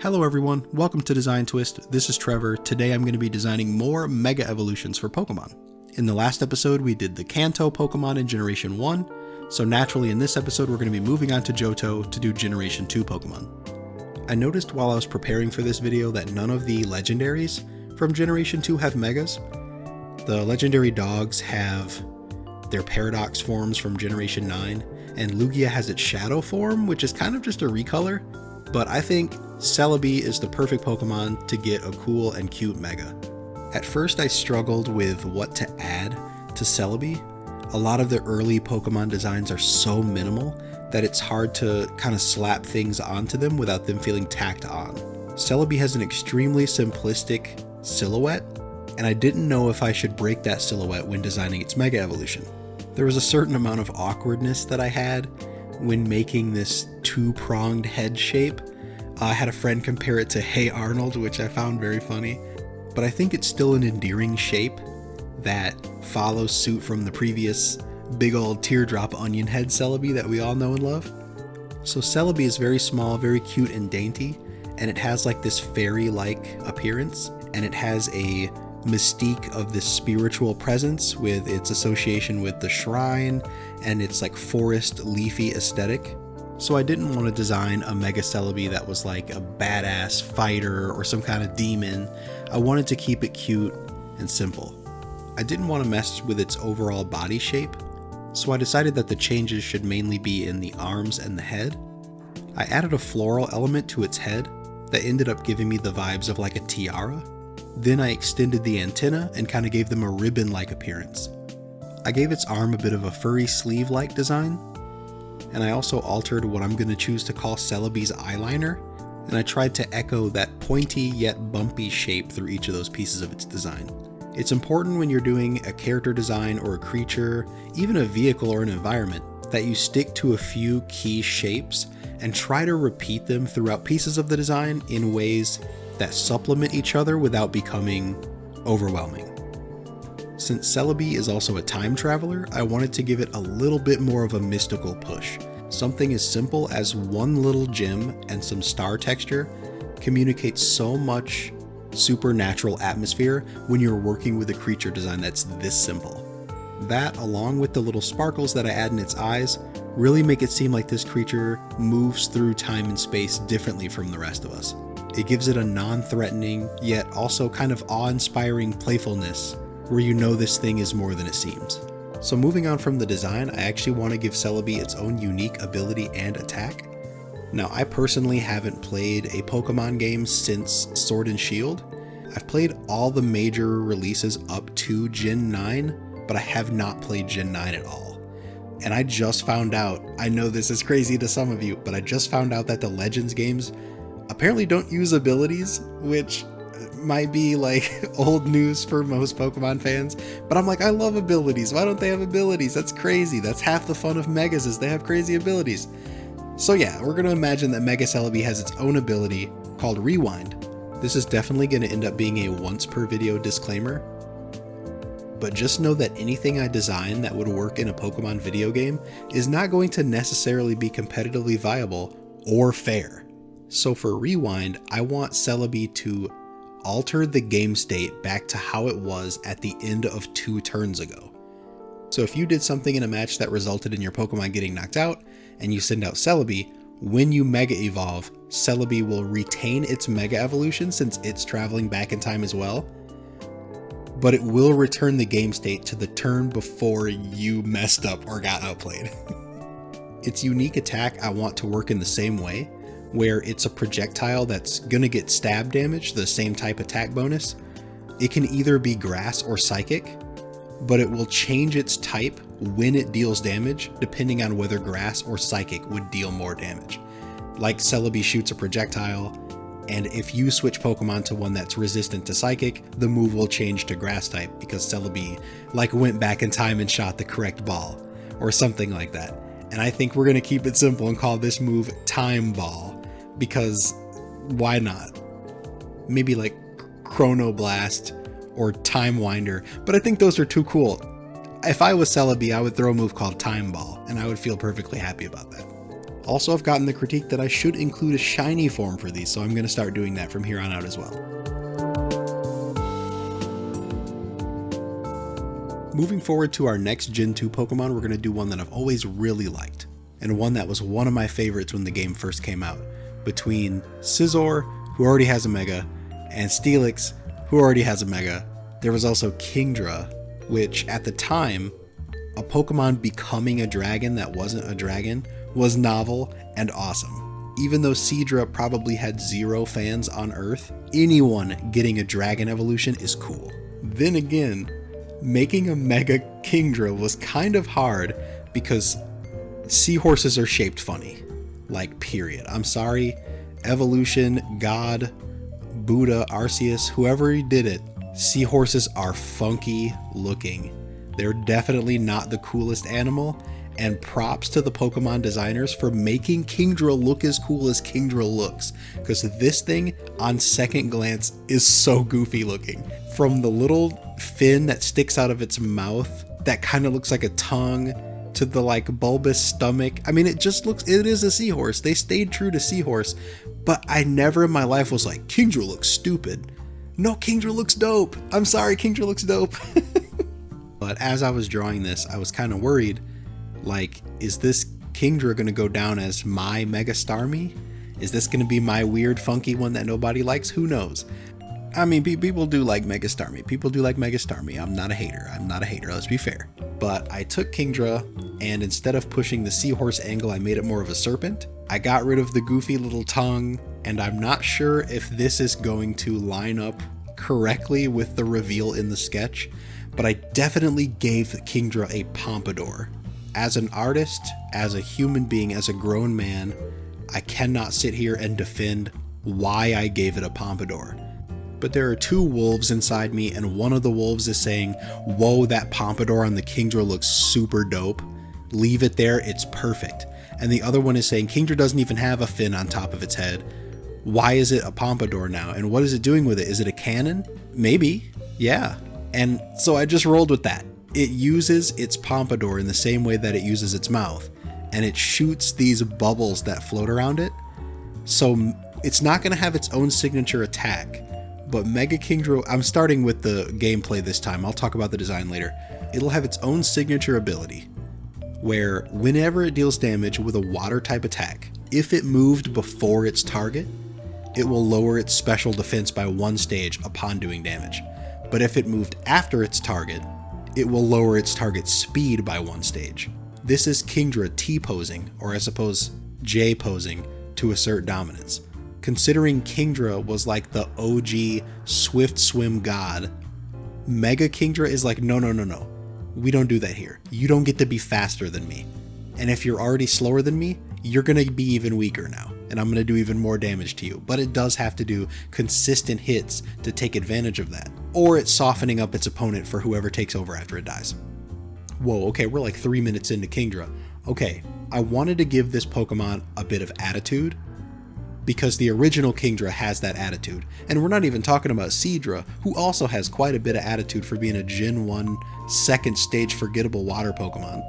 Hello everyone, welcome to Design Twist. This is Trevor. Today I'm going to be designing more Mega Evolutions for Pokemon. In the last episode we did the Kanto Pokemon in Generation 1, so naturally in this episode we're going to be moving on to Johto to do Generation 2 Pokemon. I noticed while I was preparing for this video that none of the legendaries from Generation 2 have Megas. The legendary dogs have their Paradox forms from Generation 9, and Lugia has its Shadow form, which is kind of just a recolor, but I think Celebi is the perfect Pokemon to get a cool and cute Mega. At first I struggled with what to add to Celebi. A lot of the early Pokemon designs are so minimal that it's hard to kind of slap things onto them without them feeling tacked on. Celebi has an extremely simplistic silhouette, and I didn't know if I should break that silhouette when designing its Mega Evolution. There was a certain amount of awkwardness that I had when making this two-pronged head shape. I had a friend compare it to Hey Arnold, which I found very funny, but I think it's still an endearing shape that follows suit from the previous big old teardrop onion head Celebi that we all know and love. So Celebi is very small, very cute and dainty, and it has like this fairy-like appearance, and it has a mystique of this spiritual presence with its association with the shrine and its like forest leafy aesthetic. So I didn't want to design a Mega Celebi that was like a badass fighter or some kind of demon. I wanted to keep it cute and simple. I didn't want to mess with its overall body shape, so I decided that the changes should mainly be in the arms and the head. I added a floral element to its head that ended up giving me the vibes of like a tiara. Then I extended the antenna and kind of gave them a ribbon-like appearance. I gave its arm a bit of a furry sleeve-like design, and I also altered what I'm going to choose to call Celebi's eyeliner, and I tried to echo that pointy yet bumpy shape through each of those pieces of its design. It's important when you're doing a character design or a creature, even a vehicle or an environment, that you stick to a few key shapes and try to repeat them throughout pieces of the design in ways that supplement each other without becoming overwhelming. Since Celebi is also a time traveler, I wanted to give it a little bit more of a mystical push. Something as simple as one little gem and some star texture communicates so much supernatural atmosphere when you're working with a creature design that's this simple. That, along with the little sparkles that I add in its eyes, really make it seem like this creature moves through time and space differently from the rest of us. It gives it a non-threatening, yet also kind of awe-inspiring playfulness where you know this thing is more than it seems. So moving on from the design, I actually want to give Celebi its own unique ability and attack. Now, I personally haven't played a Pokemon game since Sword and Shield. I've played all the major releases up to Gen 9, but I have not played Gen 9 at all. And I just found out, I know this is crazy to some of you, but I just found out that the Legends games apparently don't use abilities, which might be like old news for most Pokemon fans, but I'm like, I love abilities. Why don't they have abilities? That's crazy. That's half the fun of Megas is they have crazy abilities. So yeah, we're going to imagine that Mega Celebi has its own ability called Rewind. This is definitely going to end up being a once per video disclaimer, but just know that anything I design that would work in a Pokemon video game is not going to necessarily be competitively viable or fair. So for Rewind, I want Celebi to alter the game state back to how it was at the end of 2 turns ago. So if you did something in a match that resulted in your Pokemon getting knocked out, and you send out Celebi, when you Mega Evolve, Celebi will retain its Mega Evolution since it's traveling back in time as well, but it will return the game state to the turn before you messed up or got outplayed. Its unique attack I want to work in the same way, where it's a projectile that's gonna get stab damage, the same type attack bonus. It can either be grass or psychic, but it will change its type when it deals damage, depending on whether grass or psychic would deal more damage. Like Celebi shoots a projectile, and if you switch Pokemon to one that's resistant to psychic, the move will change to grass type because Celebi like went back in time and shot the correct ball, or something like that. And I think we're gonna keep it simple and call this move Time Ball, because why not? Maybe like Chrono Blast or Time Winder, but I think those are too cool. If I was Celebi, I would throw a move called Time Ball, and I would feel perfectly happy about that. Also, I've gotten the critique that I should include a shiny form for these, so I'm going to start doing that from here on out as well. Moving forward to our next Gen 2 Pokemon, we're going to do one that I've always really liked, and one that was one of my favorites when the game first came out, between Scizor, who already has a Mega, and Steelix, who already has a Mega. There was also Kingdra, which at the time, a Pokemon becoming a dragon that wasn't a dragon was novel and awesome. Even though Seadra probably had 0 fans on Earth, anyone getting a dragon evolution is cool. Then again, making a Mega Kingdra was kind of hard because seahorses are shaped funny. Like, period. I'm sorry, Evolution, God, Buddha, Arceus, whoever did it, seahorses are funky looking. They're definitely not the coolest animal, and props to the Pokemon designers for making Kingdra look as cool as Kingdra looks, because this thing, on second glance, is so goofy looking. From the little fin that sticks out of its mouth that kind of looks like a tongue, to the like bulbous stomach. I mean, it is a seahorse. They stayed true to seahorse, but I never in my life was like, Kingdra looks stupid. No, Kingdra looks dope. I'm sorry, Kingdra looks dope. But as I was drawing this, I was kind of worried, like, is this Kingdra going to go down as my Mega Starmie? Is this going to be my weird, funky one that nobody likes? Who knows? I mean, people do like Mega Starmie. People do like Mega Starmie. I'm not a hater. Let's be fair. But I took Kingdra, and instead of pushing the seahorse angle, I made it more of a serpent. I got rid of the goofy little tongue, and I'm not sure if this is going to line up correctly with the reveal in the sketch, but I definitely gave Kingdra a pompadour. As an artist, as a human being, as a grown man, I cannot sit here and defend why I gave it a pompadour. But there are 2 wolves inside me, and one of the wolves is saying, whoa, that pompadour on the Kingdra looks super dope. Leave it there, it's perfect. And the other one is saying, Kingdra doesn't even have a fin on top of its head. Why is it a pompadour now? And what is it doing with it? Is it a cannon? Maybe, yeah. And so I just rolled with that. It uses its pompadour in the same way that it uses its mouth, and it shoots these bubbles that float around it. So it's not going to have its own signature attack, but Mega Kingdra, I'm starting with the gameplay this time. I'll talk about the design later. It'll have its own signature ability, where whenever it deals damage with a water type attack, if it moved before its target, it will lower its special defense by 1 stage upon doing damage. But if it moved after its target, it will lower its target's speed by 1 stage. This is Kingdra T-posing, or I suppose J-posing, to assert dominance. Considering Kingdra was like the OG Swift Swim god, Mega Kingdra is like, no. We don't do that here. You don't get to be faster than me. And if you're already slower than me, you're going to be even weaker now, and I'm going to do even more damage to you. But it does have to do consistent hits to take advantage of that. Or it's softening up its opponent for whoever takes over after it dies. Whoa, okay, we're like 3 minutes into Kingdra. Okay, I wanted to give this Pokemon a bit of attitude, because the original Kingdra has that attitude. And we're not even talking about Seadra, who also has quite a bit of attitude for being a Gen 1 second stage forgettable water Pokemon.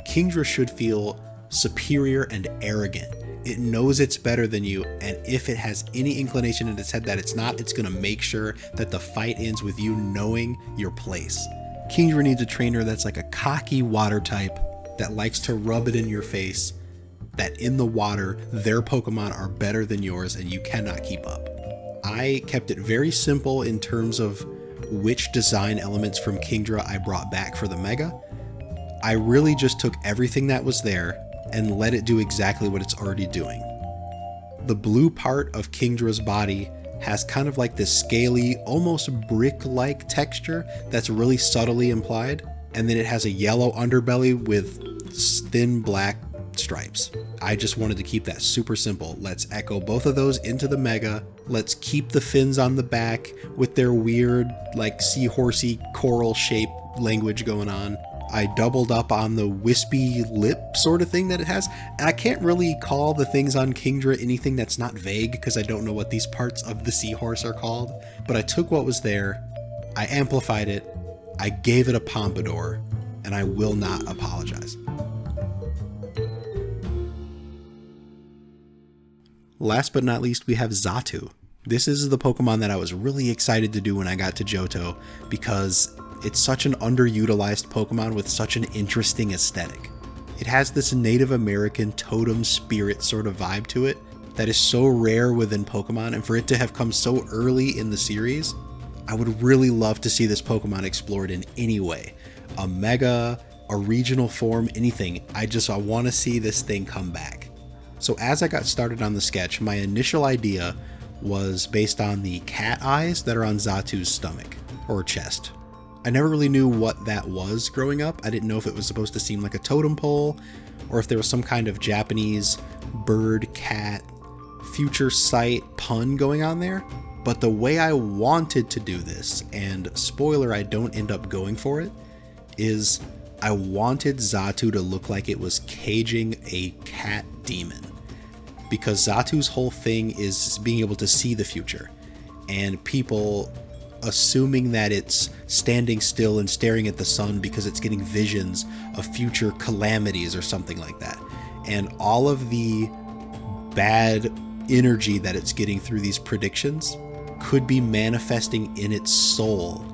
Kingdra should feel superior and arrogant. It knows it's better than you, and if it has any inclination in its head that it's not, it's going to make sure that the fight ends with you knowing your place. Kingdra needs a trainer that's like a cocky water type that likes to rub it in your face, that in the water, their Pokemon are better than yours and you cannot keep up. I kept it very simple in terms of which design elements from Kingdra I brought back for the Mega. I really just took everything that was there and let it do exactly what it's already doing. The blue part of Kingdra's body has kind of like this scaly, almost brick-like texture that's really subtly implied, and then it has a yellow underbelly with thin black stripes. I just wanted to keep that super simple. Let's echo both of those into the Mega. Let's keep the fins on the back with their weird, like, seahorsey coral shape language going on. I doubled up on the wispy lip sort of thing that it has. And I can't really call the things on Kingdra anything that's not vague, because I don't know what these parts of the seahorse are called. But I took what was there, I amplified it, I gave it a pompadour, and I will not apologize. Last but not least, we have Xatu. This is the Pokemon that I was really excited to do when I got to Johto, because it's such an underutilized Pokemon with such an interesting aesthetic. It has this Native American totem spirit sort of vibe to it that is so rare within Pokemon, and for it to have come so early in the series, I would really love to see this Pokemon explored in any way. A Mega, a regional form, anything. I want to see this thing come back. So as I got started on the sketch, my initial idea was based on the cat eyes that are on Xatu's stomach or chest. I never really knew what that was growing up. I didn't know if it was supposed to seem like a totem pole or if there was some kind of Japanese bird cat future sight pun going on there. But the way I wanted to do this, and spoiler, I don't end up going for it, is I wanted Xatu to look like it was caging a cat demon. Because Xatu's whole thing is being able to see the future, and people assuming that it's standing still and staring at the sun because it's getting visions of future calamities or something like that. And all of the bad energy that it's getting through these predictions could be manifesting in its soul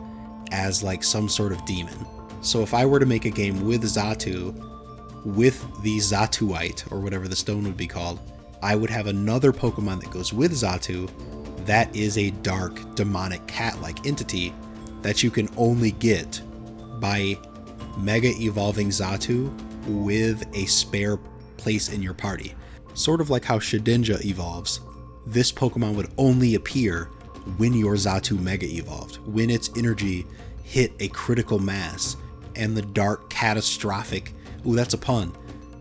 as like some sort of demon. So if I were to make a game with Xatu, with the Xatuite, or whatever the stone would be called, I would have another Pokemon that goes with Xatu that is a dark, demonic cat-like entity that you can only get by Mega Evolving Xatu with a spare place in your party. Sort of like how Shedinja evolves, this Pokemon would only appear when your Xatu Mega evolved, when its energy hit a critical mass, and the dark, catastrophic, ooh, that's a pun,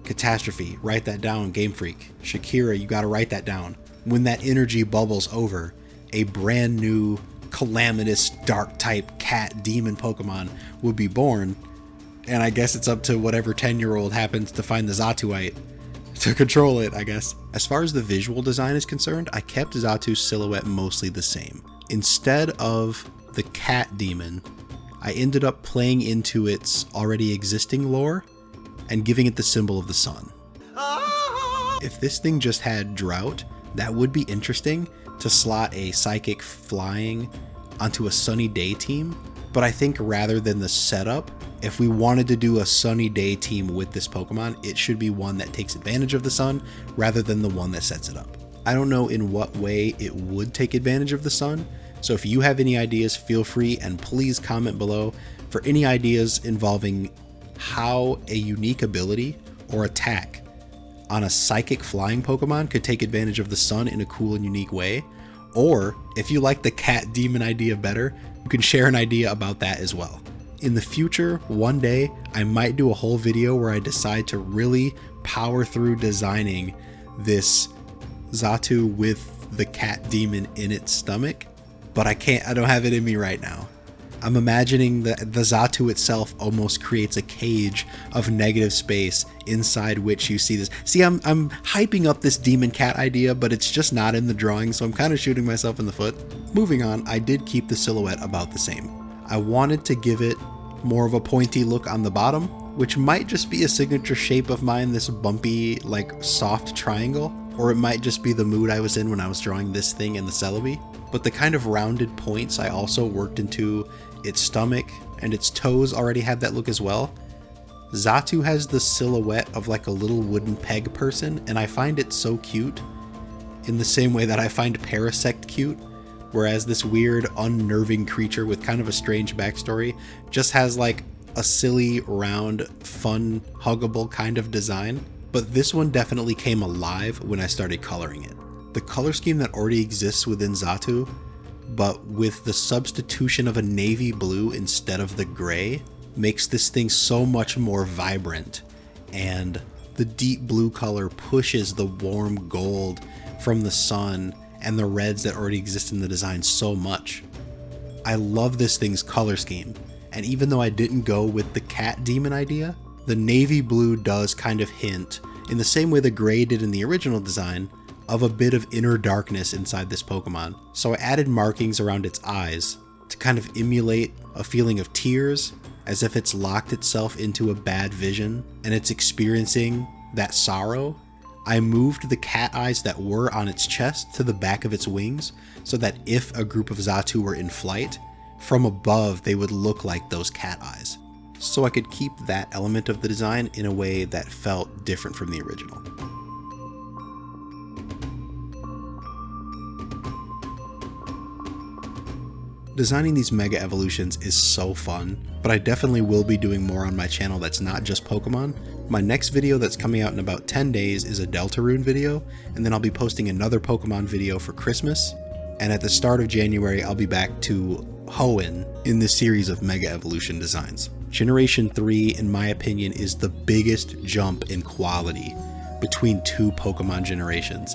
catastrophe, write that down, Game Freak. Shakira, you gotta write that down. When that energy bubbles over, a brand new, calamitous, dark type cat demon Pokemon would be born, and I guess it's up to whatever 10-year-old happens to find the Xatuite to control it, I guess. As far as the visual design is concerned, I kept Xatu's silhouette mostly the same. Instead of the cat demon, I ended up playing into its already existing lore and giving it the symbol of the sun. If this thing just had drought, that would be interesting to slot a psychic flying onto a sunny day team, but I think rather than the setup, if we wanted to do a sunny day team with this Pokemon, it should be one that takes advantage of the sun rather than the one that sets it up. I don't know in what way it would take advantage of the sun, so if you have any ideas, feel free, and please comment below for any ideas involving how a unique ability or attack on a psychic flying Pokemon could take advantage of the sun in a cool and unique way. Or if you like the cat demon idea better, you can share an idea about that as well. In the future, one day, I might do a whole video where I decide to really power through designing this Xatu with the cat demon in its stomach, but I don't have it in me right now. I'm imagining that the Xatu itself almost creates a cage of negative space inside which you see this. See, I'm hyping up this demon cat idea, but it's just not in the drawing, so I'm kind of shooting myself in the foot. Moving on, I did keep the silhouette about the same. I wanted to give it more of a pointy look on the bottom, which might just be a signature shape of mine, this bumpy, like soft triangle, or it might just be the mood I was in when I was drawing this thing in the Celebi. But the kind of rounded points I also worked into its stomach, and its toes already have that look as well. Xatu has the silhouette of like a little wooden peg person, and I find it so cute in the same way that I find Parasect cute, whereas this weird unnerving creature with kind of a strange backstory just has like a silly, round, fun, huggable kind of design. But this one definitely came alive when I started coloring it. The color scheme that already exists within Xatu, but with the substitution of a navy blue instead of the gray, makes this thing so much more vibrant, and the deep blue color pushes the warm gold from the sun and the reds that already exist in the design so much. I love this thing's color scheme, and even though I didn't go with the cat demon idea, the navy blue does kind of hint, in the same way the gray did in the original design, of a bit of inner darkness inside this Pokemon. So I added markings around its eyes to kind of emulate a feeling of tears, as if it's locked itself into a bad vision and it's experiencing that sorrow. I moved the cat eyes that were on its chest to the back of its wings so that if a group of Xatu were in flight, from above they would look like those cat eyes. So I could keep that element of the design in a way that felt different from the original. Designing these Mega Evolutions is so fun, but I definitely will be doing more on my channel that's not just Pokemon. My next video that's coming out in about 10 days is a Deltarune video, and then I'll be posting another Pokemon video for Christmas. And at the start of January, I'll be back to Hoenn in this series of Mega Evolution designs. Generation 3, in my opinion, is the biggest jump in quality between two Pokemon generations.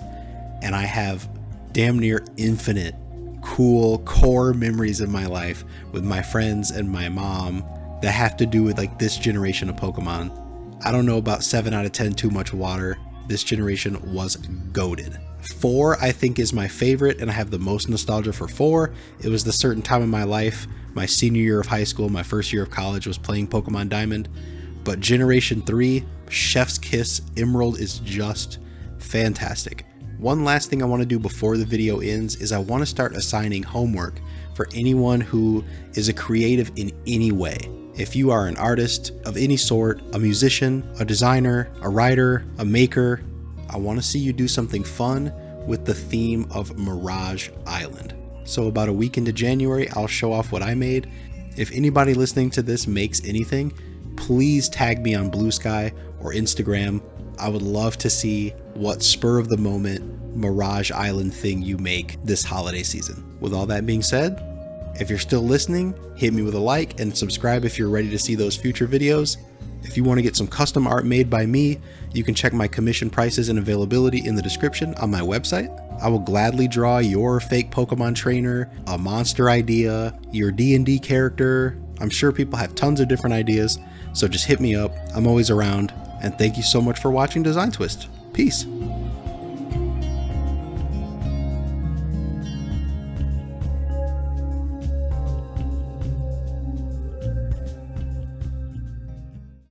And I have damn near infinite cool core memories in my life with my friends and my mom that have to do with like this generation of Pokemon. I don't know about 7 out of 10 too much water. This generation was goated. 4 I think is my favorite, and I have the most nostalgia for 4. It was the certain time in my life, my senior year of high school, my first year of college, was playing Pokemon Diamond. But Generation 3, Chef's Kiss Emerald, is just fantastic. One last thing I want to do before the video ends is I want to start assigning homework for anyone who is a creative in any way. If you are an artist of any sort, a musician, a designer, a writer, a maker, I want to see you do something fun with the theme of Mirage Island. So about a week into January, I'll show off what I made. If anybody listening to this makes anything, please tag me on Blue Sky or Instagram. I would love to see what spur of the moment Mirage Island thing you make this holiday season. With all that being said, if you're still listening, hit me with a like and subscribe if you're ready to see those future videos. If you want to get some custom art made by me, you can check my commission prices and availability in the description on my website. I will gladly draw your fake Pokemon trainer, a monster idea, your D&D character. I'm sure people have tons of different ideas, so just hit me up. I'm always around, and thank you so much for watching Design Twist. Peace.